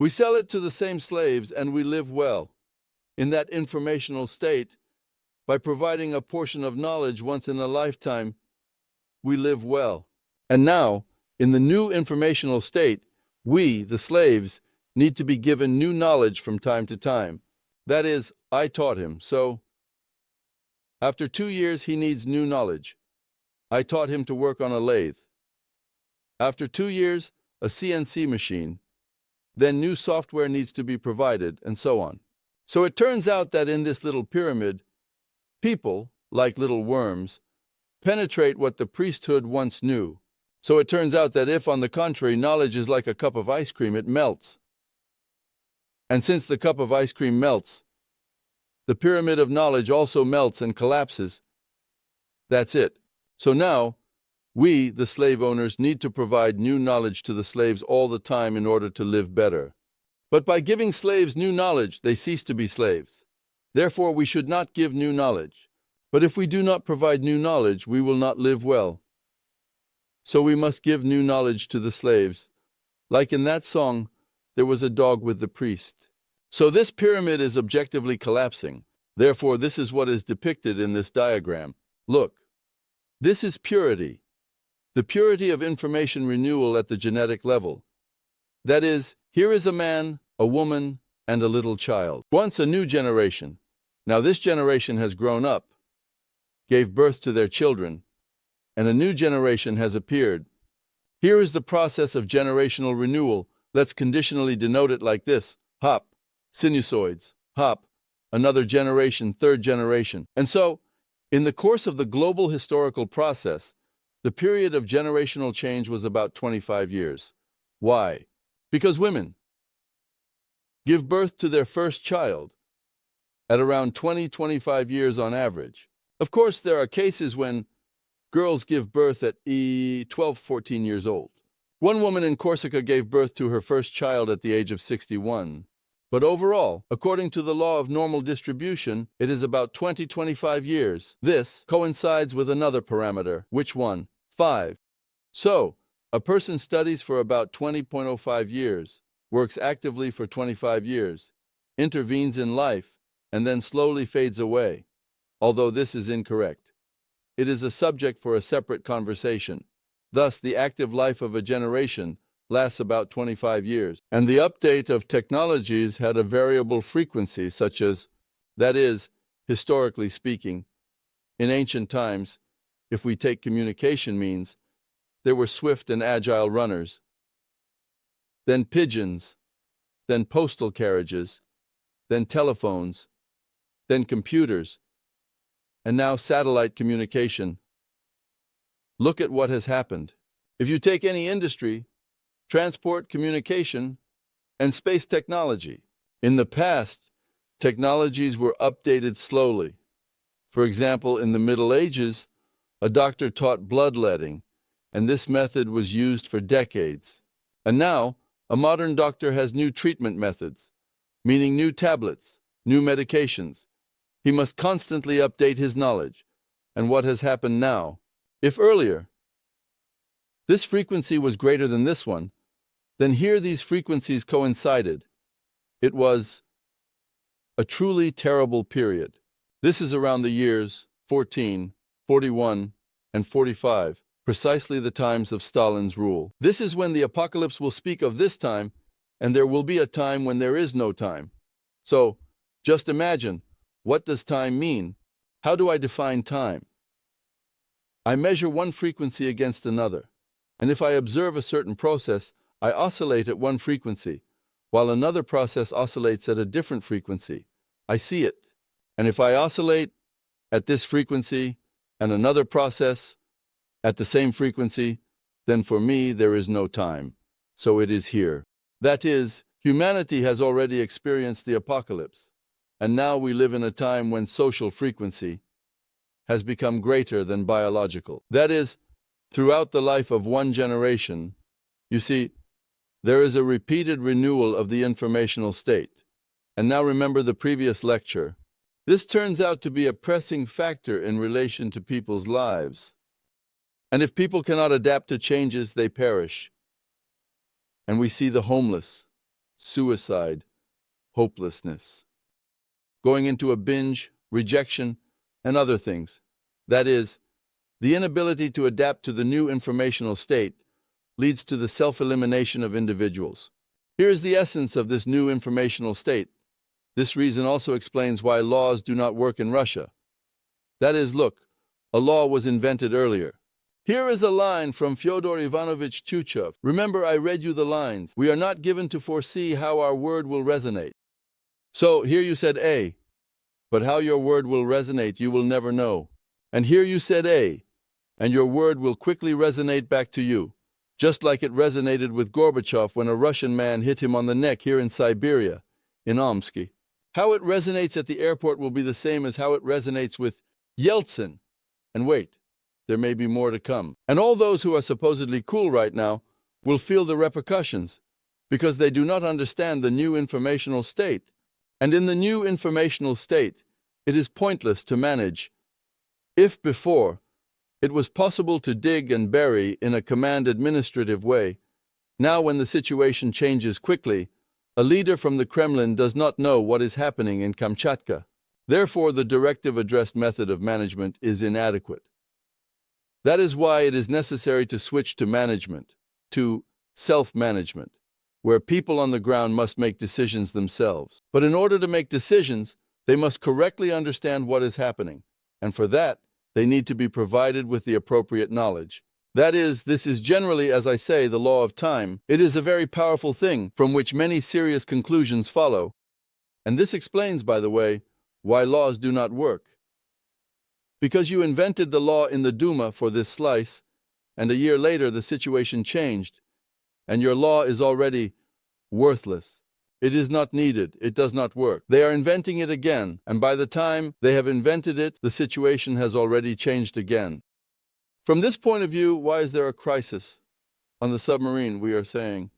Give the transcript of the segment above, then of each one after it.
We sell it to the same slaves and we live well. In that informational state, by providing a portion of knowledge once in a lifetime, we live well. And now, in the new informational state, we, the slaves, need to be given new knowledge from time to time. That is, I taught him, so after 2 years he needs new knowledge. I taught him to work on a lathe. After 2 years, a CNC machine. Then new software needs to be provided, and so on. So it turns out that in this little pyramid, people, like little worms, penetrate what the priesthood once knew. So it turns out that if, on the contrary, knowledge is like a cup of ice cream, it melts. And since the cup of ice cream melts, the pyramid of knowledge also melts and collapses. That's it. So now, we, the slave owners, need to provide new knowledge to the slaves all the time in order to live better. But by giving slaves new knowledge, they cease to be slaves. Therefore, we should not give new knowledge. But if we do not provide new knowledge, we will not live well. So we must give new knowledge to the slaves. Like in that song, there was a dog with the priest. So this pyramid is objectively collapsing. Therefore, this is what is depicted in this diagram. Look, this is purity. The purity of information renewal at the genetic level. That is, here is a man, a woman, and a little child. Once a new generation. Now this generation has grown up, gave birth to their children, and a new generation has appeared. Here is the process of generational renewal. Let's conditionally denote it like this. Hop, sinusoids, hop, another generation, third generation. And so, in the course of the global historical process, the period of generational change was about 25 years. Why? Because women give birth to their first child at around 20-25 years on average. Of course, there are cases when girls give birth at 12-14 years old. One woman in Corsica gave birth to her first child at the age of 61. But overall, according to the law of normal distribution, it is about 20-25 years. This coincides with another parameter. Which one? 5. So, a person studies for about 20.05 years, works actively for 25 years, intervenes in life, and then slowly fades away. Although this is incorrect. It is a subject for a separate conversation. Thus, the active life of a generation lasts about 25 years. And the update of technologies had a variable frequency, such as, that is, historically speaking, in ancient times, if we take communication means, there were swift and agile runners, then pigeons, then postal carriages, then telephones, then computers, and now satellite communication. Look at what has happened. If you take any industry, transport, communication, and space technology. In the past, technologies were updated slowly. For example, in the Middle Ages, a doctor taught bloodletting, and this method was used for decades. And now, a modern doctor has new treatment methods, meaning new tablets, new medications. He must constantly update his knowledge. And what has happened now? If earlier, this frequency was greater than this one, then here these frequencies coincided. It was a truly terrible period. This is around the years 14, 41, and 45, precisely the times of Stalin's rule. This is when the apocalypse will speak of this time, and there will be a time when there is no time. So, just imagine, what does time mean? How do I define time? I measure one frequency against another, and if I observe a certain process, I oscillate at one frequency, while another process oscillates at a different frequency. I see it. And if I oscillate at this frequency and another process at the same frequency, then for me there is no time. So it is here. That is, humanity has already experienced the apocalypse, and now we live in a time when social frequency has become greater than biological. That is, throughout the life of one generation, you see, there is a repeated renewal of the informational state. And now remember the previous lecture. This turns out to be a pressing factor in relation to people's lives. And if people cannot adapt to changes, they perish. And we see the homeless, suicide, hopelessness, going into a binge, rejection, and other things. That is, the inability to adapt to the new informational state leads to the self-elimination of individuals. Here is the essence of this new informational state. This reason also explains why laws do not work in Russia. That is, look, a law was invented earlier. Here is a line from Fyodor Ivanovich Tyutchev. Remember, I read you the lines. We are not given to foresee how our word will resonate. So, here you said A, but how your word will resonate you will never know. And here you said A, and your word will quickly resonate back to you, just like it resonated with Gorbachev when a Russian man hit him on the neck here in Siberia, in Omsky. How it resonates at the airport will be the same as how it resonates with Yeltsin. And wait, there may be more to come. And all those who are supposedly cool right now will feel the repercussions, because they do not understand the new informational state. And in the new informational state, it is pointless to manage. If before, it was possible to dig and bury in a command administrative way, now when the situation changes quickly, a leader from the Kremlin does not know what is happening in Kamchatka. Therefore, the directive-addressed method of management is inadequate. That is why it is necessary to switch to management, to self-management, where people on the ground must make decisions themselves. But in order to make decisions, they must correctly understand what is happening, and for that, they need to be provided with the appropriate knowledge. That is, this is generally, as I say, the law of time. It is a very powerful thing from which many serious conclusions follow. And this explains, by the way, why laws do not work. Because you invented the law in the Duma for this slice, and a year later the situation changed, and your law is already worthless. It is not needed. It does not work. They are inventing it again, and by the time they have invented it, the situation has already changed again. From this point of view, why is there a crisis? On the submarine, we are saying.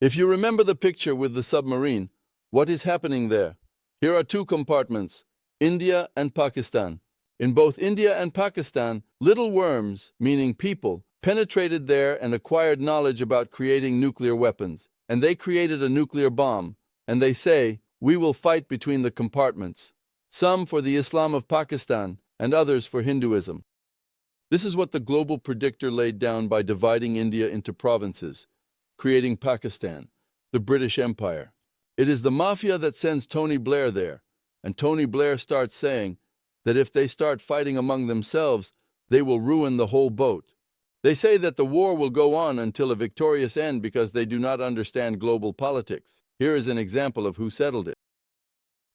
If you remember the picture with the submarine, what is happening there? Here are two compartments, India and Pakistan. In both India and Pakistan, little worms, meaning people, penetrated there and acquired knowledge about creating nuclear weapons. And they created a nuclear bomb. And they say, we will fight between the compartments, some for the Islam of Pakistan and others for Hinduism. This is what the global predictor laid down by dividing India into provinces, creating Pakistan, the British Empire. It is the mafia that sends Tony Blair there, and Tony Blair starts saying that if they start fighting among themselves, they will ruin the whole boat. They say that the war will go on until a victorious end because they do not understand global politics. Here is an example of who settled it.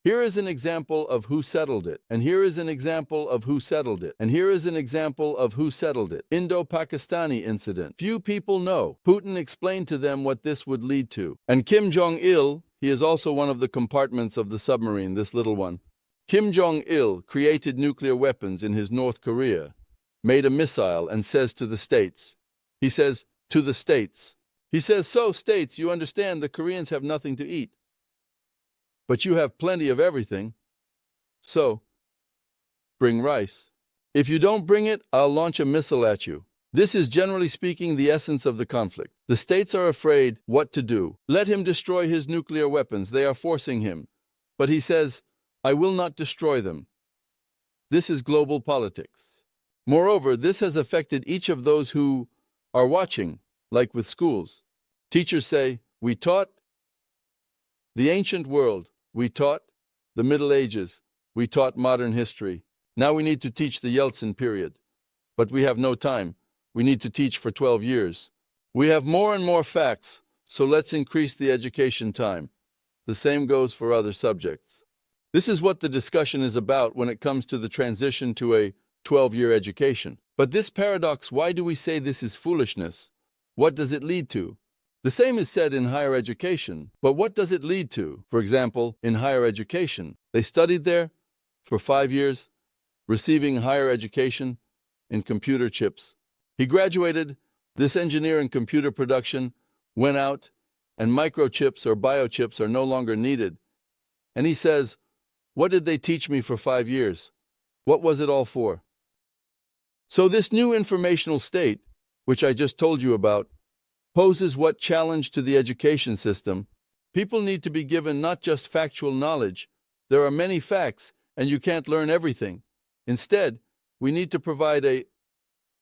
Here is an example of who settled it. And here is an example of who settled it. And here is an example of who settled it. Indo-Pakistani incident. Few people know. Putin explained to them what this would lead to. And Kim Jong-il, he is also one of the compartments of the submarine, this little one. Kim Jong-il created nuclear weapons in his North Korea, made a missile and says to the states. He says, to the states. He says, so states, you understand the Koreans have nothing to eat. But you have plenty of everything. So, bring rice. If you don't bring it, I'll launch a missile at you. This is generally speaking the essence of the conflict. The states are afraid what to do. Let him destroy his nuclear weapons. They are forcing him. But he says, I will not destroy them. This is global politics. Moreover, this has affected each of those who are watching, like with schools. Teachers say, we taught the ancient world. We taught the Middle Ages. We taught modern history. Now we need to teach the Yeltsin period. But we have no time. We need to teach for 12 years. We have more and more facts, so let's increase the education time. The same goes for other subjects. This is what the discussion is about when it comes to the transition to a 12-year education. But this paradox, why do we say this is foolishness? What does it lead to? The same is said in higher education, but what does it lead to? For example, in higher education, they studied there for 5 years, receiving higher education in computer chips. He graduated, this engineer in computer production went out, and microchips or biochips are no longer needed. And he says, what did they teach me for 5 years? What was it all for? So this new informational state, which I just told you about, poses what challenge to the education system? People need to be given not just factual knowledge. There are many facts, and you can't learn everything. Instead, we need to provide a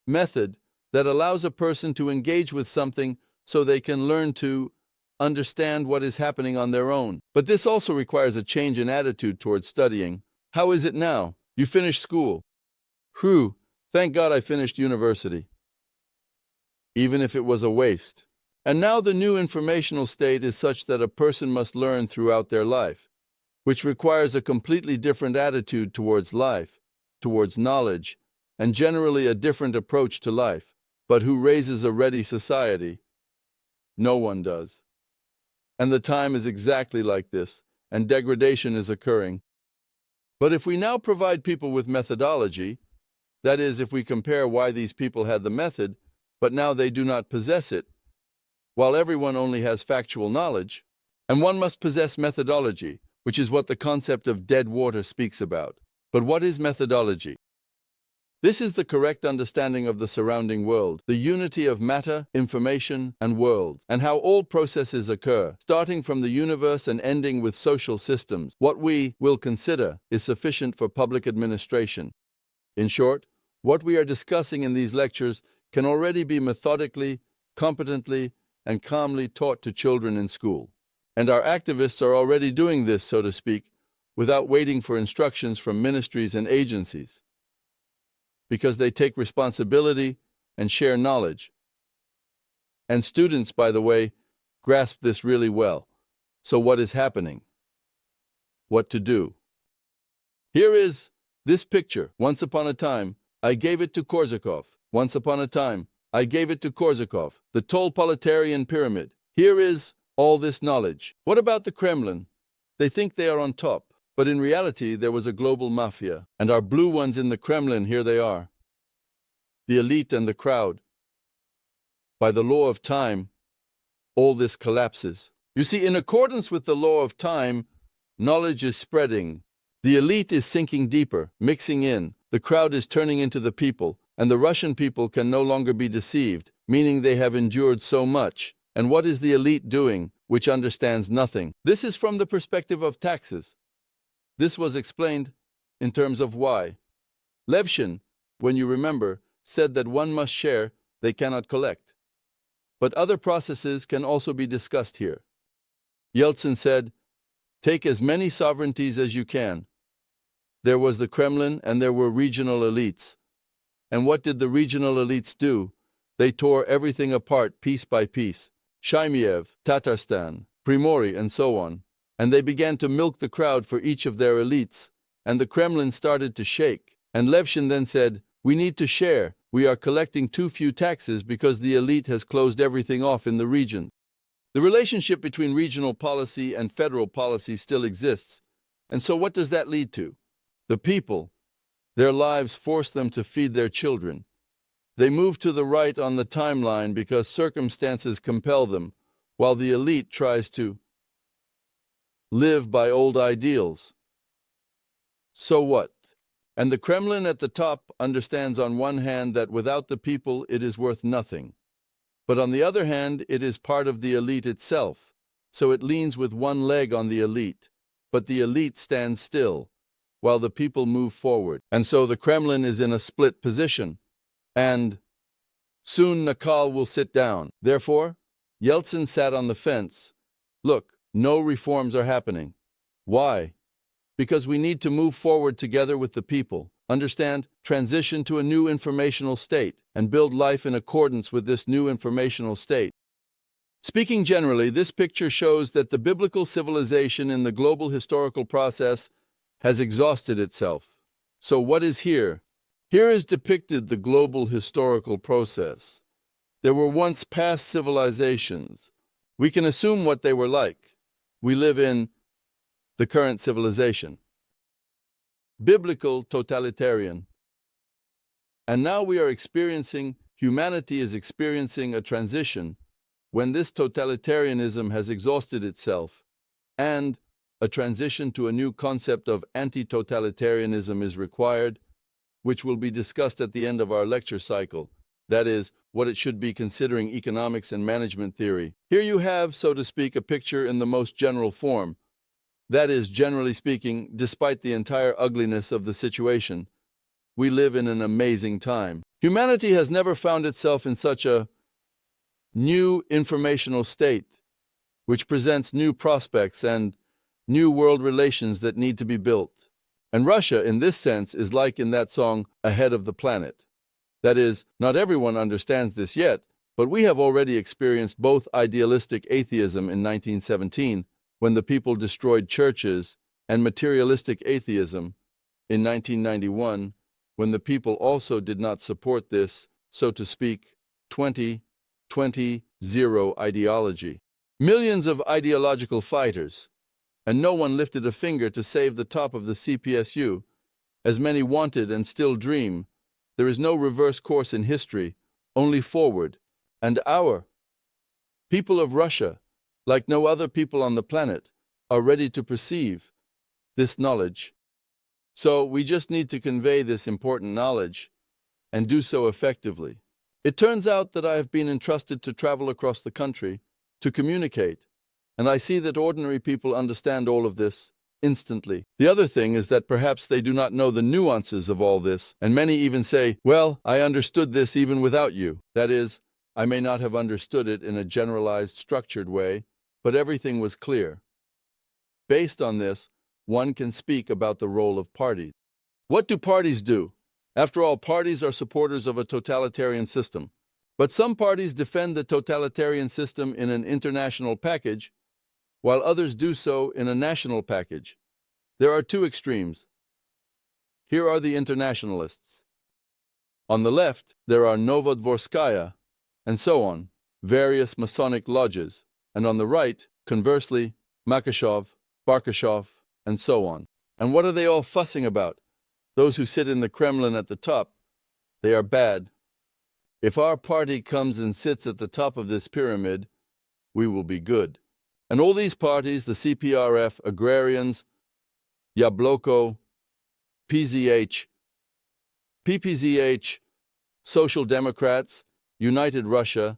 method that allows a person to engage with something so they can learn to understand what is happening on their own. But this also requires a change in attitude towards studying. How is it now? You finished school. Whew, thank God I finished university. Even if it was a waste. And now the new informational state is such that a person must learn throughout their life, which requires a completely different attitude towards life, towards knowledge, and generally a different approach to life. But who raises a ready society? No one does. And the time is exactly like this, and degradation is occurring. But if we now provide people with methodology, that is, if we compare why these people had the method, but now they do not possess it, while everyone only has factual knowledge, and one must possess methodology, which is what the concept of dead water speaks about. But what is methodology? This is the correct understanding of the surrounding world, the unity of matter, information, and world, and how all processes occur, starting from the universe and ending with social systems. What we will consider is sufficient for public administration. In short, what we are discussing in these lectures can already be methodically, competently, and calmly taught to children in school. And our activists are already doing this, so to speak, without waiting for instructions from ministries and agencies, because they take responsibility and share knowledge. And students, by the way, grasp this really well. So what is happening? What to do? Here is this picture. Once upon a time, I gave it to Korsakov. Once upon a time, I gave it to Korsakov, the Tolpolitarian pyramid. Here is all this knowledge. What about the Kremlin? They think they are on top. But in reality, there was a global mafia, and our blue ones in the Kremlin, here they are. The elite and the crowd. By the law of time, all this collapses. You see, in accordance with the law of time, knowledge is spreading. The elite is sinking deeper, mixing in. The crowd is turning into the people, and the Russian people can no longer be deceived, meaning they have endured so much. And what is the elite doing, which understands nothing? This is from the perspective of taxes. This was explained in terms of why. Levshin, when you remember, said that one must share, they cannot collect. But other processes can also be discussed here. Yeltsin said, take as many sovereignties as you can. There was the Kremlin and there were regional elites. And what did the regional elites do? They tore everything apart piece by piece. Shymiev, Tatarstan, Primory, and so on. And they began to milk the crowd for each of their elites, and the Kremlin started to shake. And Levshin then said, we need to share. We are collecting too few taxes because the elite has closed everything off in the region. The relationship between regional policy and federal policy still exists. And so what does that lead to? The people, their lives force them to feed their children. They move to the right on the timeline because circumstances compel them, while the elite tries to live by old ideals. So what? And the Kremlin at the top understands on one hand that without the people it is worth nothing. But on the other hand, it is part of the elite itself, so it leans with one leg on the elite. But the elite stands still, while the people move forward. And so the Kremlin is in a split position. And soon Nakal will sit down. Therefore, Yeltsin sat on the fence. Look, no reforms are happening. Why? Because we need to move forward together with the people. Understand? Transition to a new informational state and build life in accordance with this new informational state. Speaking generally, this picture shows that the biblical civilization in the global historical process has exhausted itself. So what is here? Here is depicted the global historical process. There were once past civilizations. We can assume what they were like. We live in the current civilization. Biblical totalitarian. And now we are experiencing, humanity is experiencing a transition when this totalitarianism has exhausted itself, and a transition to a new concept of anti-totalitarianism is required, which will be discussed at the end of our lecture cycle. That is, what it should be considering economics and management theory. Here you have, so to speak, a picture in the most general form. That is, generally speaking, despite the entire ugliness of the situation, we live in an amazing time. Humanity has never found itself in such a new informational state, which presents new prospects and new world relations that need to be built. And Russia, in this sense, is like in that song, Ahead of the Planet. That is, not everyone understands this yet, but we have already experienced both idealistic atheism in 1917, when the people destroyed churches, and materialistic atheism in 1991, when the people also did not support this, so to speak, 20-20-0 ideology. Millions of ideological fighters, and no one lifted a finger to save the top of the CPSU, as many wanted and still dream. There is no reverse course in history, only forward. And our people of Russia, like no other people on the planet, are ready to perceive this knowledge. So we just need to convey this important knowledge and do so effectively. It turns out that I have been entrusted to travel across the country to communicate, and I see that ordinary people understand all of this instantly. The other thing is that perhaps they do not know the nuances of all this, and many even say, well, I understood this even without you. That is, I may not have understood it in a generalized, structured way, but everything was clear. Based on this, one can speak about the role of parties. What do parties do? After all, parties are supporters of a totalitarian system. But some parties defend the totalitarian system in an international package, while others do so in a national package. There are two extremes. Here are the internationalists. On the left, there are Novodvorskaya, and so on, various Masonic lodges, and on the right, conversely, Makashov, Barkashov, and so on. And what are they all fussing about? Those who sit in the Kremlin at the top, they are bad. If our party comes and sits at the top of this pyramid, we will be good. And all these parties, the CPRF, Agrarians, Yabloko, PZH, PPZH, Social Democrats, United Russia,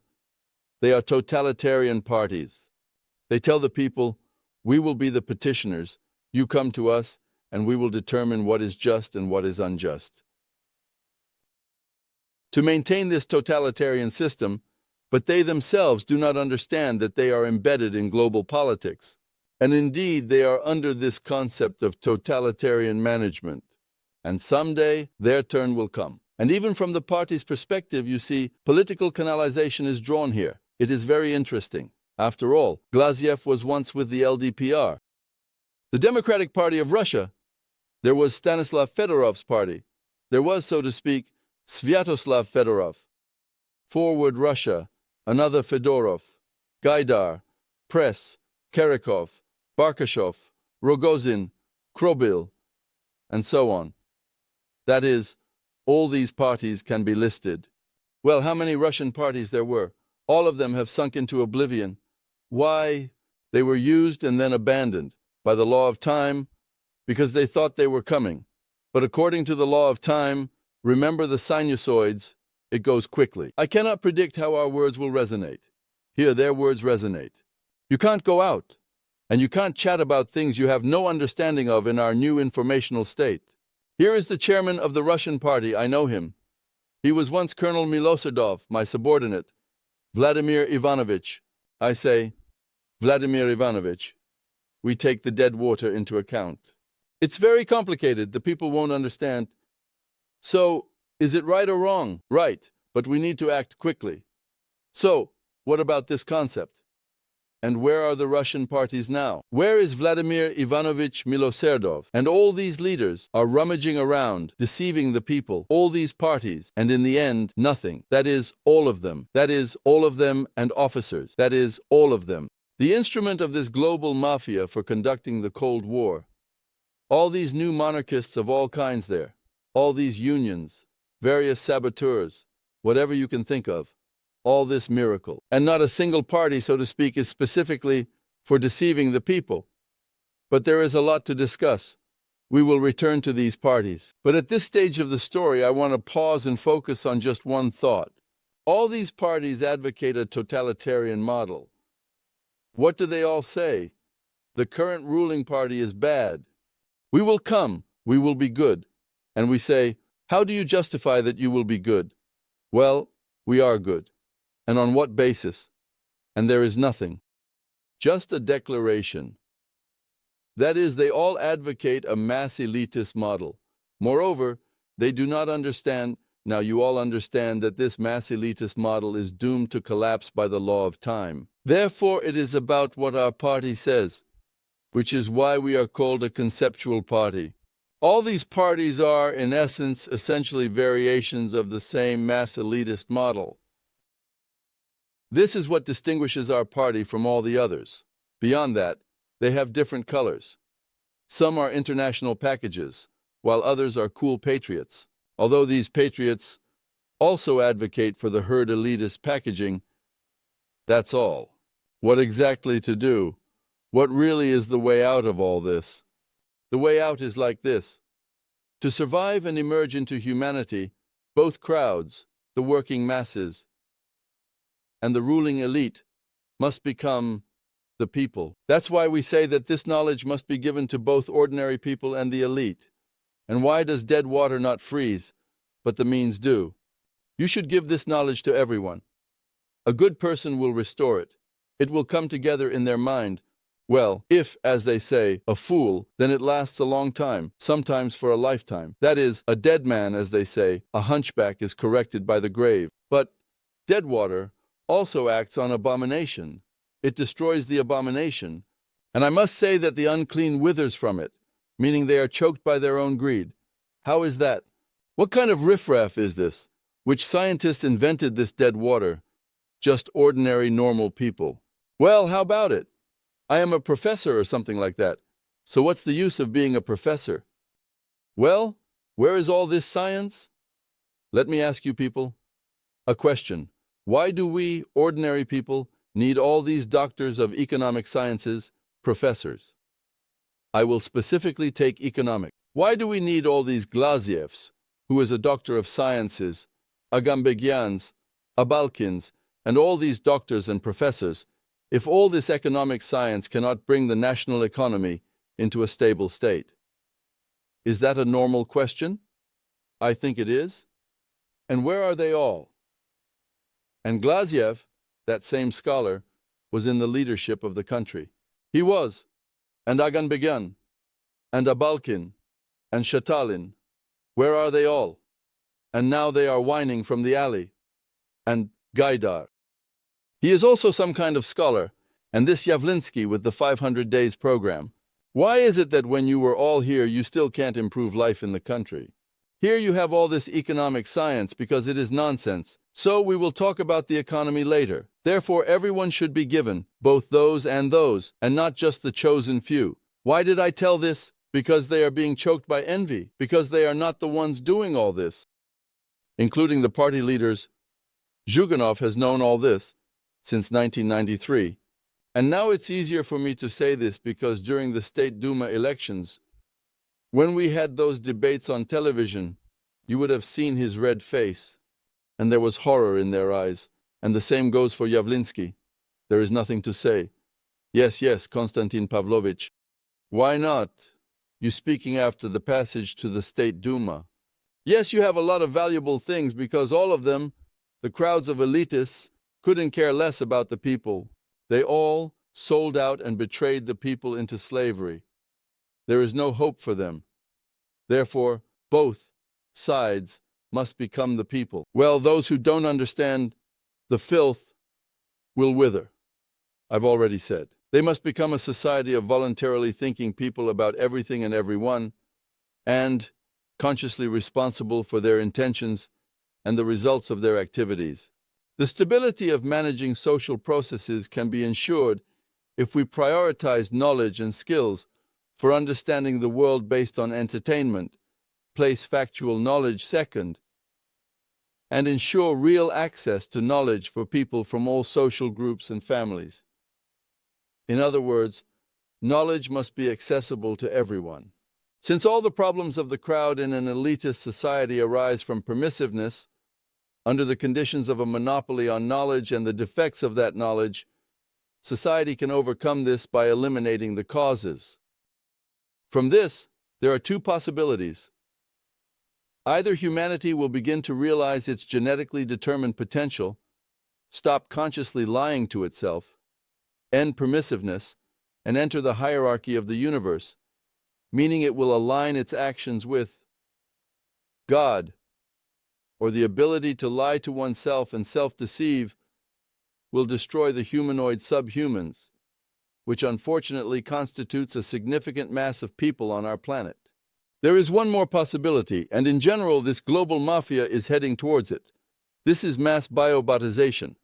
they are totalitarian parties. They tell the people, we will be the petitioners, you come to us, and we will determine what is just and what is unjust. To maintain this totalitarian system, but they themselves do not understand that they are embedded in global politics. And indeed, they are under this concept of totalitarian management. And someday, their turn will come. And even from the party's perspective, you see, political canalization is drawn here. It is very interesting. After all, Glaziev was once with the LDPR. The Democratic Party of Russia, there was Stanislav Fedorov's party. There was, so to speak, Sviatoslav Fedorov. Forward Russia, another Fedorov, Gaidar, Press, Kerikov, Barkashov, Rogozin, Krobil, and so on. That is, all these parties can be listed. Well, how many Russian parties there were? All of them have sunk into oblivion. Why? They were used and then abandoned by the law of time because they thought they were coming. But according to the law of time, remember the sinusoids, it goes quickly. I cannot predict how our words will resonate. Here, their words resonate. You can't go out, and you can't chat about things you have no understanding of in our new informational state. Here is the chairman of the Russian party, I know him. He was once Colonel Miloserdov, my subordinate. Vladimir Ivanovich. I say, Vladimir Ivanovich, we take the dead water into account. It's very complicated, the people won't understand. So, is it right or wrong? Right, but we need to act quickly. So, what about this concept? And where are the Russian parties now? Where is Vladimir Ivanovich Miloserdov? And all these leaders are rummaging around, deceiving the people, all these parties, and in the end, nothing. That is, all of them. That is, all of them and officers. That is, all of them. The instrument of this global mafia for conducting the Cold War. All these new monarchists of all kinds there. All these unions, various saboteurs, whatever you can think of. All this miracle. And not a single party, so to speak, is specifically for deceiving the people. But there is a lot to discuss. We will return to these parties. But at this stage of the story, I want to pause and focus on just one thought. All these parties advocate a totalitarian model. What do they all say? The current ruling party is bad. We will come, we will be good. And we say, how do you justify that you will be good? Well, we are good. And on what basis? And there is nothing. Just a declaration. That is, they all advocate a mass elitist model. Moreover, they do not understand. Now you all understand that this mass elitist model is doomed to collapse by the law of time. Therefore, it is about what our party says, which is why we are called a conceptual party. All these parties are, in essence, essentially variations of the same mass elitist model. This is what distinguishes our party from all the others. Beyond that, they have different colors. Some are international packages, while others are cool patriots. Although these patriots also advocate for the herd elitist packaging, that's all. What exactly to do? What really is the way out of all this? The way out is like this. To survive and emerge into humanity, both crowds, the working masses, and the ruling elite must become the people. That's why we say that this knowledge must be given to both ordinary people and the elite. And why does dead water not freeze, but the means do? You should give this knowledge to everyone. A good person will restore it. It will come together in their mind. Well, if, as they say, a fool, then it lasts a long time, sometimes for a lifetime. That is, a dead man, as they say, a hunchback is corrected by the grave. But dead water also acts on abomination. It destroys the abomination. And I must say that the unclean withers from it, meaning they are choked by their own greed. How is that? What kind of riffraff is this? Which scientist invented this dead water? Just ordinary, normal people. Well, how about it? I am a professor or something like that. So what's the use of being a professor? Well, where is all this science? Let me ask you people a question. Why do we, ordinary people, need all these doctors of economic sciences, professors? I will specifically take economics. Why do we need all these Glazievs, who is a doctor of sciences, Agambegians, Abalkins, and all these doctors and professors, if all this economic science cannot bring the national economy into a stable state? Is that a normal question? I think it is. And where are they all? And Glaziev, that same scholar, was in the leadership of the country. He was. And Aganbegan, and Abalkin, and Shatalin. Where are they all? And now they are whining from the alley. And Gaidar. He is also some kind of scholar, and this Yavlinsky with the 500 days program. Why is it that when you were all here you still can't improve life in the country? Here you have all this economic science because it is nonsense, so we will talk about the economy later. Therefore everyone should be given, both those, and not just the chosen few. Why did I tell this? Because they are being choked by envy, because they are not the ones doing all this. Including the party leaders, Zhuganov has known all this since 1993. And now it's easier for me to say this because during the State Duma elections, when we had those debates on television, you would have seen his red face, and there was horror in their eyes. And the same goes for Yavlinsky. There is nothing to say. Yes, Konstantin Pavlovich. Why not? You speaking after the passage to the State Duma. Yes, you have a lot of valuable things because all of them, the crowds of elitists, couldn't care less about the people. They all sold out and betrayed the people into slavery. There is no hope for them. Therefore, both sides must become the people. Well, those who don't understand the filth will wither. I've already said. They must become a society of voluntarily thinking people about everything and everyone, and consciously responsible for their intentions and the results of their activities. The stability of managing social processes can be ensured if we prioritize knowledge and skills for understanding the world based on entertainment, place factual knowledge second, and ensure real access to knowledge for people from all social groups and families. In other words, knowledge must be accessible to everyone. Since all the problems of the crowd in an elitist society arise from permissiveness, under the conditions of a monopoly on knowledge and the defects of that knowledge, society can overcome this by eliminating the causes. From this, there are two possibilities. Either humanity will begin to realize its genetically determined potential, stop consciously lying to itself, end permissiveness, and enter the hierarchy of the universe, meaning it will align its actions with God, or the ability to lie to oneself and self-deceive will destroy the humanoid subhumans, which unfortunately constitutes a significant mass of people on our planet. There is one more possibility, and in general this global mafia is heading towards it. This is mass biobotization.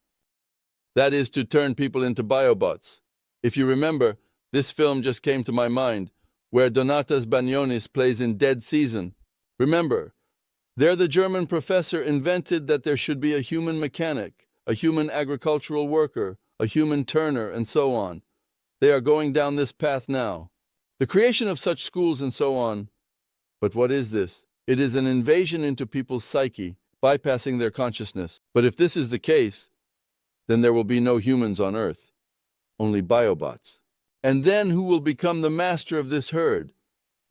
That is to turn people into biobots. If you remember, this film just came to my mind, where Donatas Banionis plays in Dead Season. Remember, there the German professor invented that there should be a human mechanic, a human agricultural worker, a human turner, and so on. They are going down this path now. The creation of such schools and so on. But what is this? It is an invasion into people's psyche, bypassing their consciousness. But if this is the case, then there will be no humans on Earth, only biobots. And then who will become the master of this herd?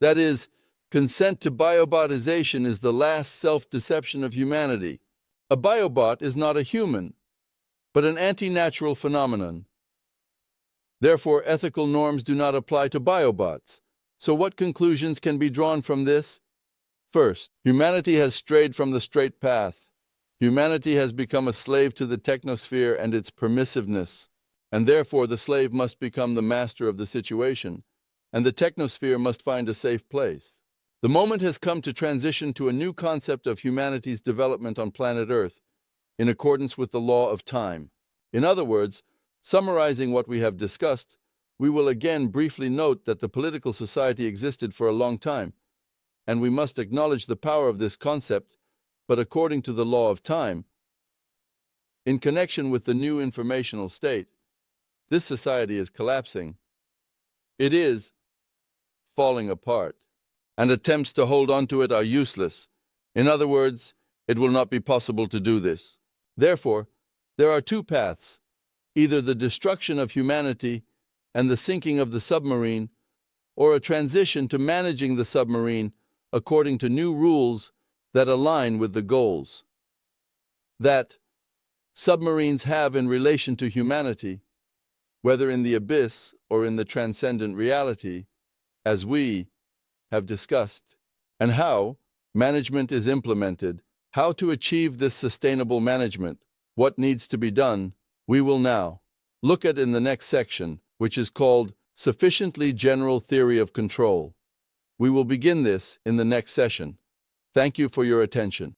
That is, consent to biobotization is the last self-deception of humanity. A biobot is not a human, but an anti-natural phenomenon. Therefore, ethical norms do not apply to biobots. So what conclusions can be drawn from this? First, humanity has strayed from the straight path. Humanity has become a slave to the technosphere and its permissiveness, and therefore the slave must become the master of the situation, and the technosphere must find a safe place. The moment has come to transition to a new concept of humanity's development on planet Earth, in accordance with the law of time. In other words, summarizing what we have discussed, we will again briefly note that the political society existed for a long time, and we must acknowledge the power of this concept, but according to the law of time, in connection with the new informational state, this society is collapsing. It is falling apart, and attempts to hold on to it are useless. In other words, it will not be possible to do this. Therefore, there are two paths, either the destruction of humanity and the sinking of the submarine, or a transition to managing the submarine according to new rules that align with the goals that submarines have in relation to humanity, whether in the abyss or in the transcendent reality, as we have discussed, and how management is implemented, how to achieve this sustainable management, what needs to be done, we will now look at in the next section, which is called Sufficiently General Theory of Control. We will begin this in the next session. Thank you for your attention.